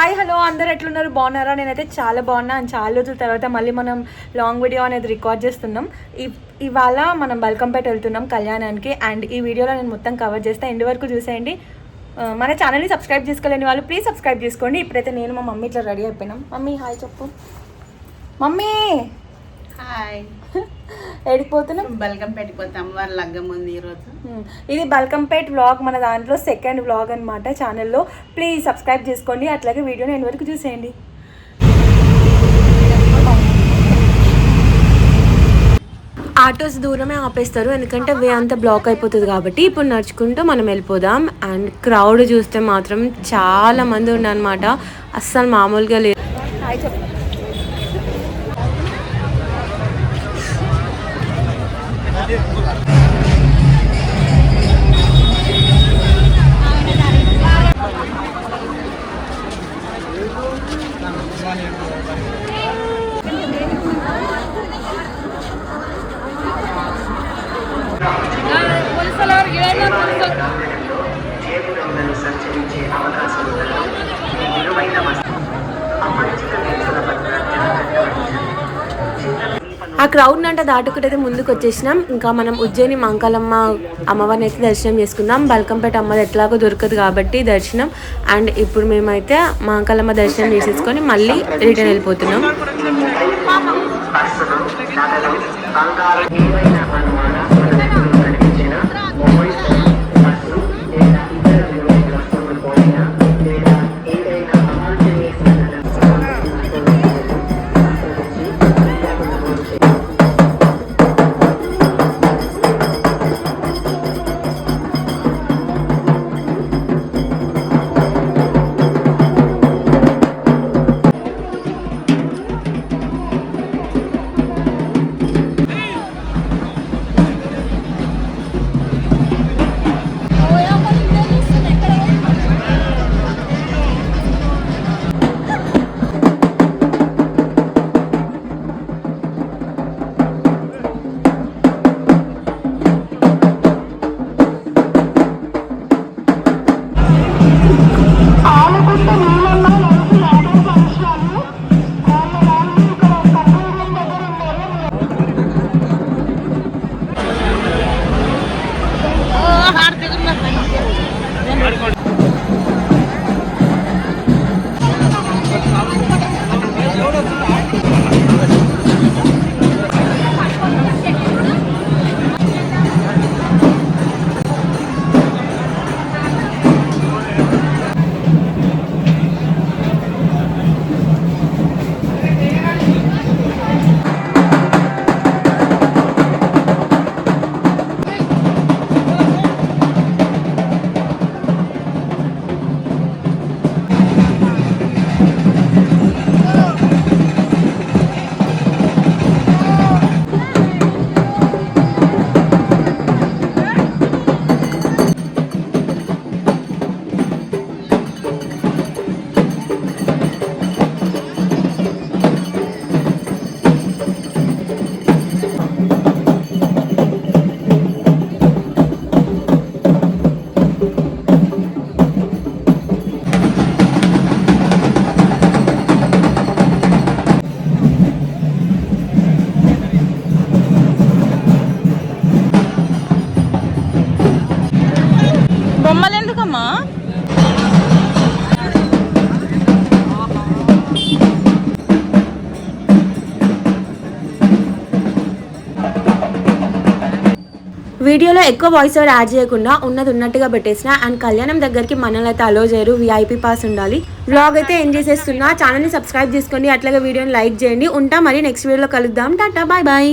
Hi hello అందరు ఎట్లున్నారు, బాగున్నారా? నేనైతే చాలా బాగున్నా. అండ్ చాలా రోజుల తర్వాత మళ్ళీ మనం లాంగ్ వీడియో అనేది రికార్డ్ చేస్తున్నాం. ఇవాళ మనం బల్కంపేట వెళ్తున్నాం కళ్యాణానికి. అండ్ ఈ వీడియోలో నేను మొత్తం కవర్ చేస్తాను, ఎండ్ వరకు చూసేయండి. మన ఛానల్ని సబ్స్క్రైబ్ చేసుకోలేని వాళ్ళు ప్లీజ్ సబ్స్క్రైబ్ చేసుకోండి. ఇప్పుడైతే నేను మా మమ్మీ ఇట్లా రెడీ అయిపోయినాం. మమ్మీ హాయ్ చెప్పు. Mummy hi. ఎడిపోతున్నాం? బల్కంపేటకి పోతాం, వారి లగ్గం ఉంది ఈరోజు. ఇది బల్కంపేట్ వ్లాగ్, మన దాంట్లో సెకండ్ వ్లాగ్ అనమాట ఛానల్లో. ప్లీజ్ సబ్స్క్రైబ్ చేసుకోండి, అట్లాగే వీడియోని ఎండ్ వరకు చూసేయండి. ఆటోస్ దూరమే ఆపేస్తారు, ఎందుకంటే వే అంతా బ్లాక్ అయిపోతుంది కాబట్టి. ఇప్పుడు నడుచుకుంటూ మనం వెళ్ళిపోదాం. అండ్ క్రౌడ్ చూస్తే మాత్రం చాలా మంది ఉన్నారనమాట, అస్సలు మామూలుగా లేదు. ఆ క్రౌడ్ అంటే దాటుకుంటే ముందుకు వచ్చేసినాం. ఇంకా మనం ఉజ్జయిని మంకాలమ్మ అమ్మవారిని అయితే దర్శనం చేసుకుందాం. బల్కంపేట అమ్మది ఎట్లాగో దొరకదు కాబట్టి దర్శనం. అండ్ ఇప్పుడు మేమైతే మంకాలమ్మ దర్శనం చేసేసుకొని మళ్ళీ రిటర్న్ వెళ్ళిపోతున్నాం. బొమ్మలెందుకమ్మా? వీడియోలో ఎక్కువ వాయిస్ ఓవర్ యాడ్ చేయకుండా ఉన్నది ఉన్నట్టుగా పెట్టేసిన. అండ్ కళ్యాణం దగ్గరికి మనల్ని అయితే అలో చేయరు, VIP పాస్ ఉండాలి. వ్లాగ్ అయితే ఎండ్ చేసేస్తున్నా. ఛానల్ని సబ్స్క్రైబ్ చేసుకోండి, అట్లాగే వీడియోని లైక్ చేయండి. ఉంటా మరి నెక్స్ట్ వీడియోలో కలుద్దాం. Tata bye bye.